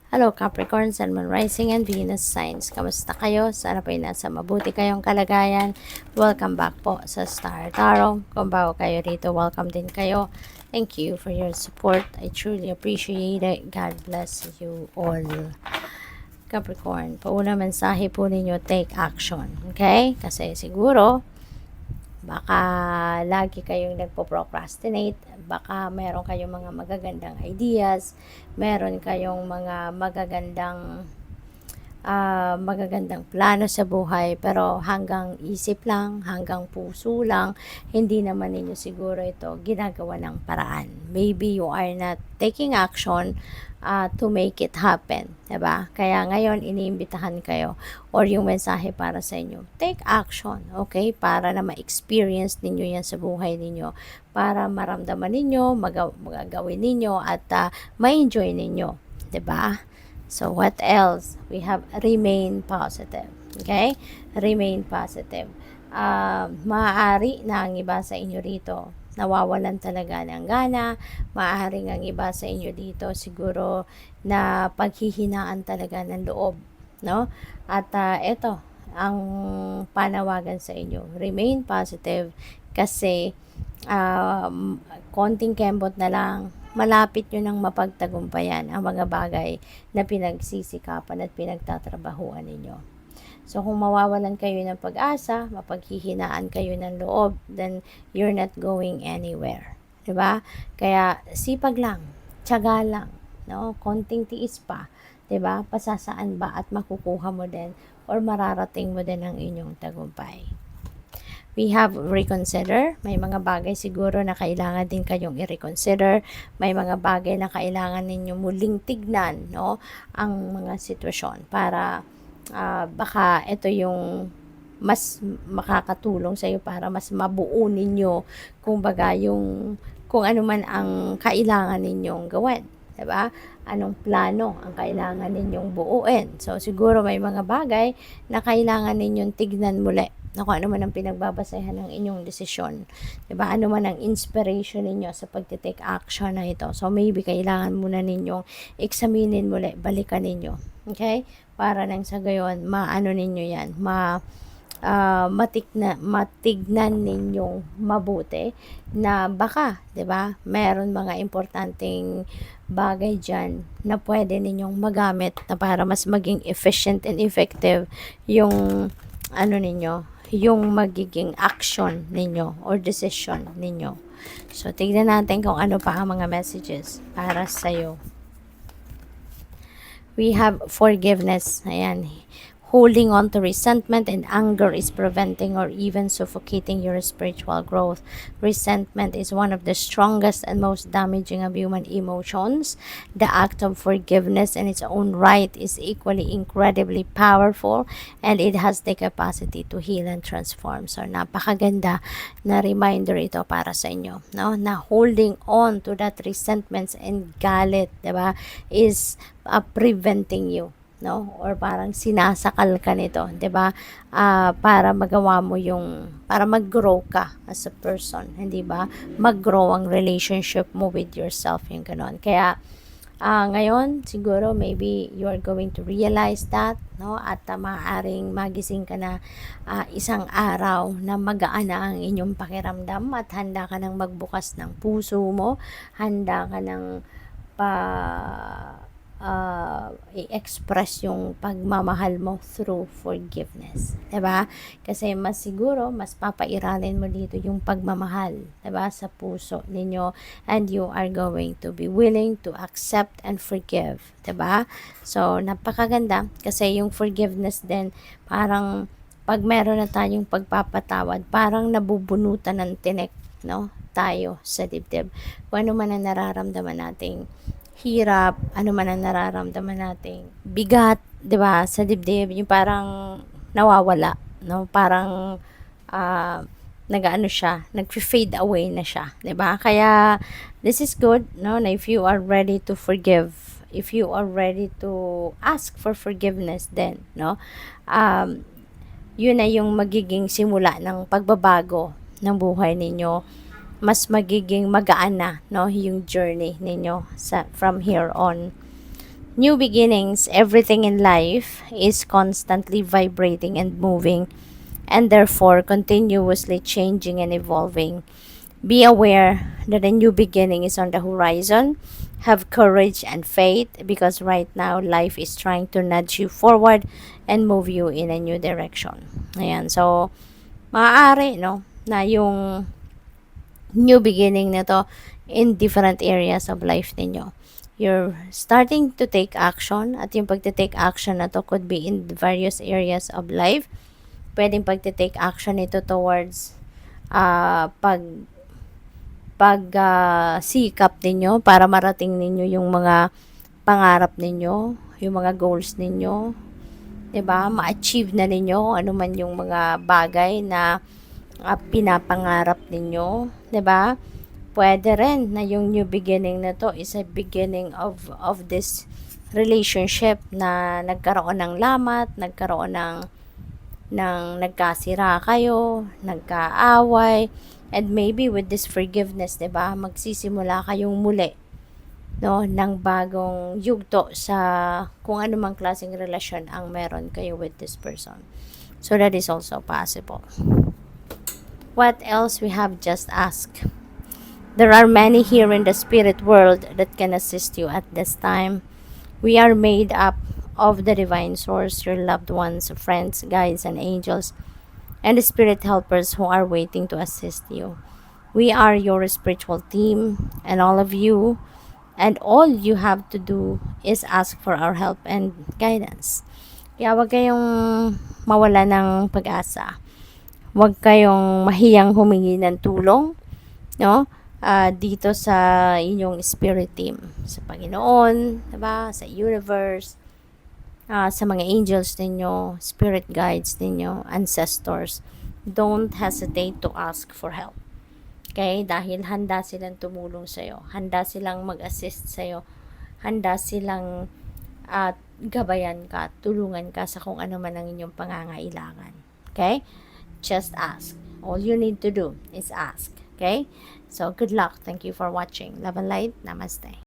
Hello Capricorn, Sun, Moon, Rising, and Venus signs. Kamusta kayo? Sana po'y nasa mabuti kayong kalagayan. Welcome back po sa Star Tarot. Kung bago kayo rito, welcome din kayo. Thank you for your support. I truly appreciate it. God bless you all. Capricorn, pauna mensahe po ninyo, take action. Okay? Kasi siguro, baka lagi kayong nagpo-procrastinate, baka meron kayong mga magagandang ideas, meron kayong mga magagandang plano sa buhay, pero hanggang isip lang, hanggang puso lang, hindi naman ninyo siguro ito ginagawa ng paraan. Maybe you are not taking action to make it happen, diba? Kaya ngayon, iniimbitahan kayo or yung mensahe para sa inyo, take action, okay? Para na ma-experience ninyo yan sa buhay ninyo, para maramdaman ninyo, magagawin ninyo, at ma-enjoy ninyo, diba? So, what else? We have remain positive. Okay? Remain positive. Maaari na ang iba sa inyo rito nawawalan talaga ng gana. Maaaring ang iba sa inyo dito siguro na paghihinaan talaga ng loob. No? At ito, ang panawagan sa inyo. Remain positive kasi konting kembot na lang, malapit nyo nang mapagtagumpayan ang mga bagay na pinagsisikapan at pinagtatrabahuan ninyo. So, kung mawawalan kayo ng pag-asa, mapaghihinaan kayo ng loob, then you're not going anywhere. Diba? Kaya, sipag lang, tiyaga lang, no? Konting tiis pa, diba? Pasasaan ba at makukuha mo din or mararating mo din ang inyong tagumpay. We have reconsider. May mga bagay siguro na kailangan din kayong i-reconsider. May mga bagay na kailangan ninyo muling tignan, no? Ang mga sitwasyon para baka ito yung mas makakatulong sa iyo para mas mabuo ninyo kumbaga yung kung ano man ang kailangan ninyong gawin, 'di ba? Anong plano ang kailangan ninyong buuin. So siguro may mga bagay na kailangan ninyong tignan muli na kung ano man ang pinagbabasehan ng inyong desisyon. 'Di ba? Ano man ang inspiration ninyo sa pagte-take action na ito. So maybe kailangan muna ninyong examinin muli, balikan ninyo. Okay? Para nang sa gayon, maano ninyo yan, matignan ninyong mabuti na baka, 'di ba? Meron mga importanteng bagay diyan na pwede ninyong magamit na para mas maging efficient and effective yung ano ninyo, yung magiging action ninyo or decision ninyo. So, tignan natin kung ano pa ang mga messages para sa'yo. We have forgiveness. Ayan. Holding on to resentment and anger is preventing or even suffocating your spiritual growth. Resentment is one of the strongest and most damaging of human emotions. The act of forgiveness in its own right is equally incredibly powerful, and it has the capacity to heal and transform. So, napakaganda na reminder ito para sa inyo, no? Na holding on to that resentments and galit, 'di ba, is preventing you, no? Or parang sinasakal ka nito, 'di ba? Para magawa mo yung para mag-grow ka as a person, hindi ba? Mag-grow ang relationship mo with yourself, yung ganon. Kaya ngayon siguro maybe you are going to realize that, no? At maaaring magising ka na isang araw na magaan na ang inyong pakiramdam at handa ka nang magbukas ng puso mo, handa ka nang i-express yung pagmamahal mo through forgiveness. 'Di ba? Kasi mas siguro, mas papairalin mo dito yung pagmamahal, 'di ba, sa puso ninyo, and you are going to be willing to accept and forgive. 'Di ba? So, napakaganda kasi yung forgiveness din, parang pag meron na tayong pagpapatawad, parang nabubunutan ng tinik, no? Tayo sa dibdib. Kung ano man ang nararamdaman nating hirap, ano man ang nararamdaman nating bigat, 'di ba, sa dibdib, yung parang nawawala, no? Parang nag-ano siya, nag-fade away na siya, 'di ba? Kaya this is good, no? Na if you are ready to forgive, if you are ready to ask for forgiveness then, no? Yun na yung magiging simula ng pagbabago ng buhay ninyo, mas magiging magaan na, no, yung journey ninyo from here on. New beginnings, everything in life is constantly vibrating and moving, and therefore continuously changing and evolving. Be aware that a new beginning is on the horizon. Have courage and faith, because right now life is trying to nudge you forward and move you in a new direction. Ayan, so maaari, no, na yung new beginning na to in different areas of life ninyo. You're starting to take action, at yung pagte-take action na to could be in various areas of life. Pwedeng pagte-take action ito towards uh, pag sikap ninyo para marating ninyo yung mga pangarap ninyo, yung mga goals ninyo, 'di ba? Ma-achieve na ninyo ano man yung mga bagay na pinapangarap ninyo, 'di ba? Pwede rin na yung new beginning na to is a beginning of this relationship na nagkaroon ng lamat, nagkaroon ng nagkasira kayo, nagkaaway, and maybe with this forgiveness, 'di ba? Magsisimula kayong muli, no, ng bagong yugto sa kung ano mang klaseng relasyon ang meron kayo with this person. So that is also possible. What else we have just asked? There are many here in the spirit world that can assist you at this time. We are made up of the divine source, your loved ones, friends, guides, and angels, and the spirit helpers who are waiting to assist you. We are your spiritual team, and all of you, and all you have to do is ask for our help and guidance. Kaya wag kayong mawala ng pag-asa. Wag kayong mahiyang humingi ng tulong, no? Dito sa inyong spirit team, sa Panginoon, diba? Sa universe, sa mga angels ninyo, spirit guides ninyo, ancestors. Don't hesitate to ask for help. Okay? Dahil handa silang tumulong sa'yo. Handa silang mag-assist sa'yo. Handa silang gabayan ka, tulungan ka sa kung ano man ang inyong pangangailangan. Okay? Just ask. All you need to do is ask. Okay? So, good luck. Thank you for watching. Love and light. Namaste.